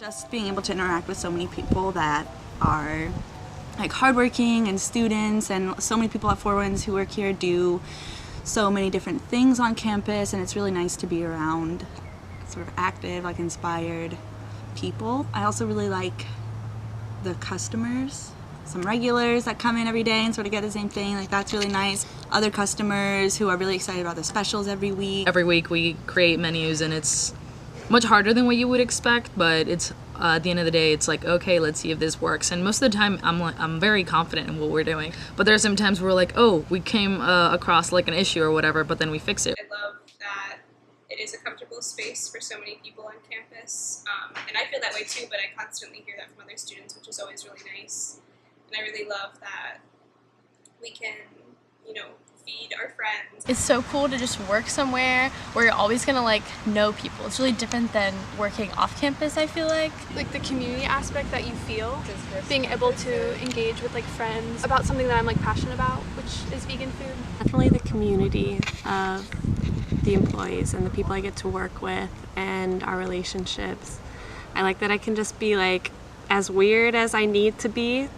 Just being able to interact with so many people that are like hardworking and students, and so many people at Four Winds who work here do so many different things on campus, and it's really nice to be around sort of active, like inspired people. I also really like the customers, some regulars that come in every day and sort of get the same thing, like that's really nice. Other customers who are really excited about the specials every week. Every week we create menus and it's much harder than what you would expect, but it's at the end of the day it's like, okay, let's see if this works. And most of the time I'm very confident in what we're doing, but there are some times where we're like, oh, we came across like an issue or whatever, but then we fix it. I love that it is a comfortable space for so many people on campus, and I feel that way too, but I constantly hear that from other students, which is always really nice. And I really love that we can, feed our friends. It's so cool to just work somewhere where you're always gonna like know people. It's really different than working off campus, I feel like. Like the community aspect that you feel, being able to engage with like friends about something that I'm like passionate about, which is vegan food. Definitely the community of the employees and the people I get to work with and our relationships. I like that I can just be like as weird as I need to be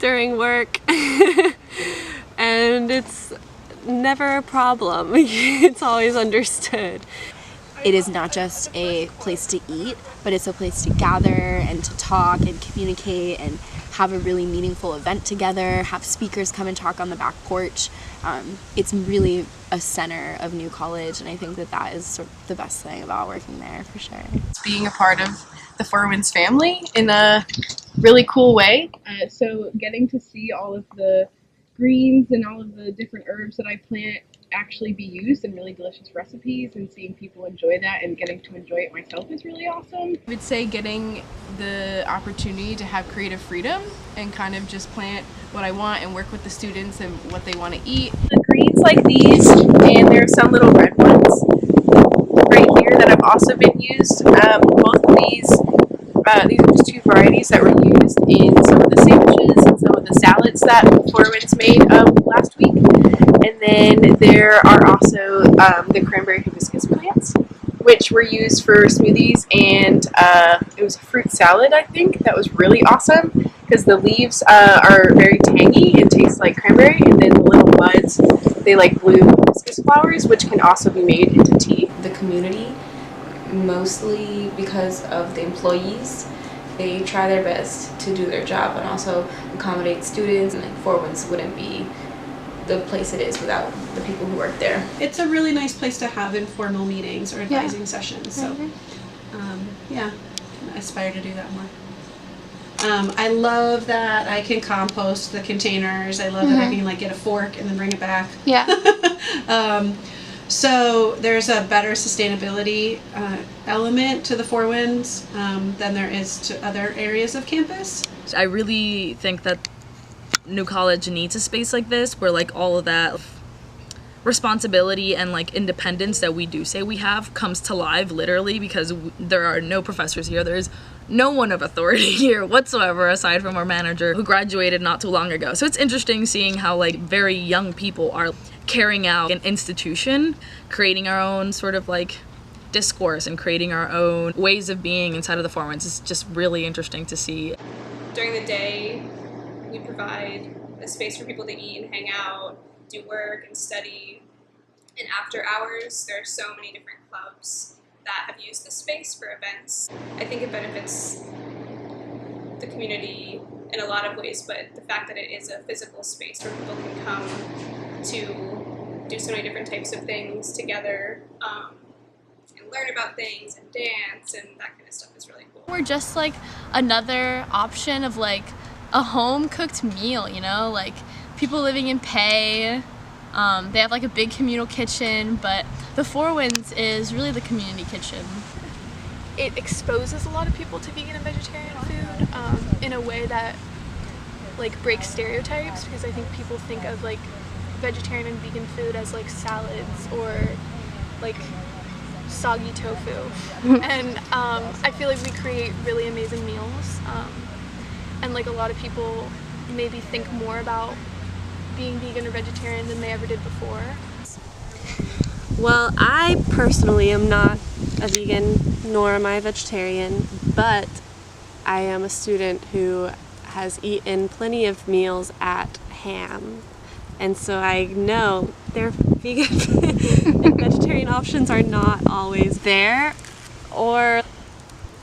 during work. And it's never a problem. It's always understood. It is not just a place to eat, but it's a place to gather and to talk and communicate and have a really meaningful event together, have speakers come and talk on the back porch. It's really a center of New College, and I think that is sort of the best thing about working there, for sure. Being a part of the Four Winds family in a really cool way. So getting to see all of the greens and all of the different herbs that I plant actually be used in really delicious recipes, and seeing people enjoy that and getting to enjoy it myself is really awesome. I would say getting the opportunity to have creative freedom and kind of just plant what I want and work with the students and what they want to eat. The greens like these, and there are some little red ones right here that have also been used. Both of these are just two varieties that were used in some of the sandwiches and some of the salads that Four Winds made last week. And then there are also the cranberry hibiscus plants, which were used for smoothies, and it was a fruit salad, I think, that was really awesome because the leaves are very tangy and taste like cranberry, and then the little buds, they like blue hibiscus flowers, which can also be made into tea. The community, mostly because of the employees, they try their best to do their job and also accommodate students, and like Four Winds wouldn't be the place it is without the people who work there. It's a really nice place to have informal meetings or advising sessions, so yeah, I aspire to do that more. I love that I can compost the containers. I love that I can like get a fork and then bring it back. Yeah. So there's a better sustainability element to the Four Winds than there is to other areas of campus. I really think that New College needs a space like this where like all of that responsibility and like independence that we do say we have comes to life, literally, because there are no professors here. There's no one of authority here whatsoever aside from our manager who graduated not too long ago. So it's interesting seeing how like very young people are carrying out an institution, creating our own sort of like discourse and creating our own ways of being inside of the Four Winds. It's just really interesting to see. During the day, we provide a space for people to eat and hang out, do work and study. And after hours, there are so many different clubs that have used this space for events. I think it benefits the community in a lot of ways, but the fact that it is a physical space where people can come to do so many different types of things together, and learn about things and dance and that kind of stuff is really cool. We're just like another option of like a home cooked meal, like people living in Pay. They have like a big communal kitchen, but the Four Winds is really the community kitchen. It exposes a lot of people to vegan and vegetarian food in a way that like breaks stereotypes, because I think people think of like vegetarian and vegan food as like salads or like soggy tofu. And I feel like we create really amazing meals, and like a lot of people maybe think more about being vegan or vegetarian than they ever did before. Well, I personally am not a vegan nor am I a vegetarian, but I am a student who has eaten plenty of meals at Ham. And so I know their vegan and vegetarian options are not always there or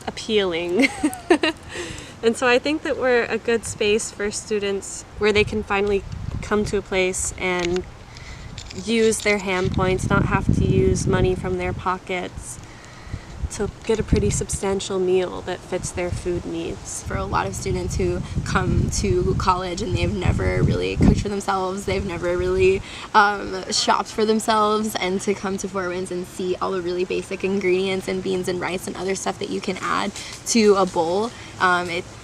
appealing. And so I think that we're a good space for students where they can finally come to a place and use their Ham points, not have to use money from their pockets to get a pretty substantial meal that fits their food needs. For a lot of students who come to college and they've never really cooked for themselves, they've never really shopped for themselves, and to come to Four Winds and see all the really basic ingredients and beans and rice and other stuff that you can add to a bowl,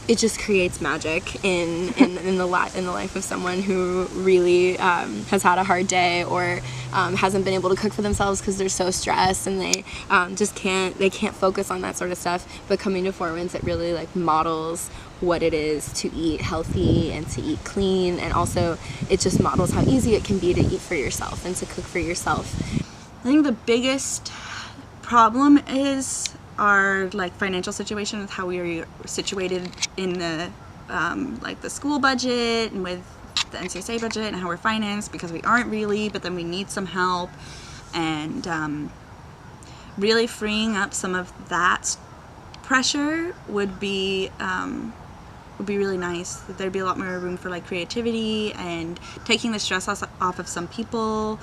it just creates magic in the life of someone who really has had a hard day or hasn't been able to cook for themselves because they're so stressed and they just can't focus on that sort of stuff. But coming to Four Winds, it really like models what it is to eat healthy and to eat clean, and also it just models how easy it can be to eat for yourself and to cook for yourself. I think the biggest problem is our like financial situation with how we are situated in the like the school budget and with the NCSA budget and how we're financed, because we aren't really, but then we need some help, and really freeing up some of that pressure would be really nice. There'd be a lot more room for like creativity and taking the stress off of some people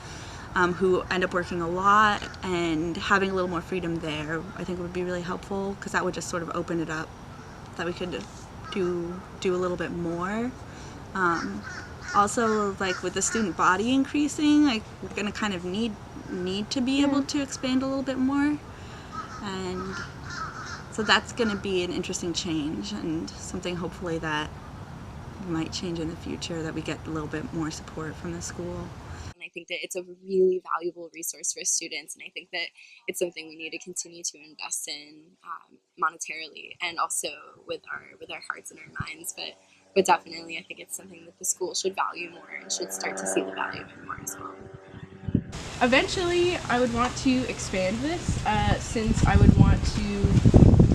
who end up working a lot, and having a little more freedom there I think would be really helpful, because that would just sort of open it up that we could do a little bit more. Also, like with the student body increasing, like we're gonna kind of need to be able to expand a little bit more, and so that's gonna be an interesting change and something hopefully that might change in the future, that we get a little bit more support from the school. I think that it's a really valuable resource for students, and I think that it's something we need to continue to invest in monetarily and also with our hearts and our minds. But definitely, I think it's something that the school should value more and should start to see the value of it more as well. Eventually, I would want to expand this since I would want to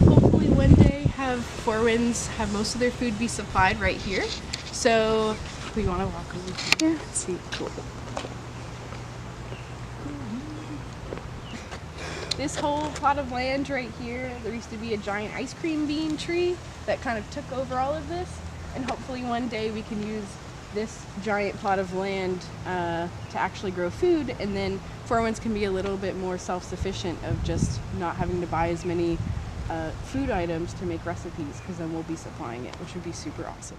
hopefully one day have Four Winds have most of their food be supplied right here. So we want to walk over here. Yeah. Let's see. Cool. This whole plot of land right here, there used to be a giant ice cream bean tree that kind of took over all of this, and hopefully one day we can use this giant plot of land to actually grow food, and then Four Winds can be a little bit more self-sufficient of just not having to buy as many food items to make recipes, because then we'll be supplying it, which would be super awesome.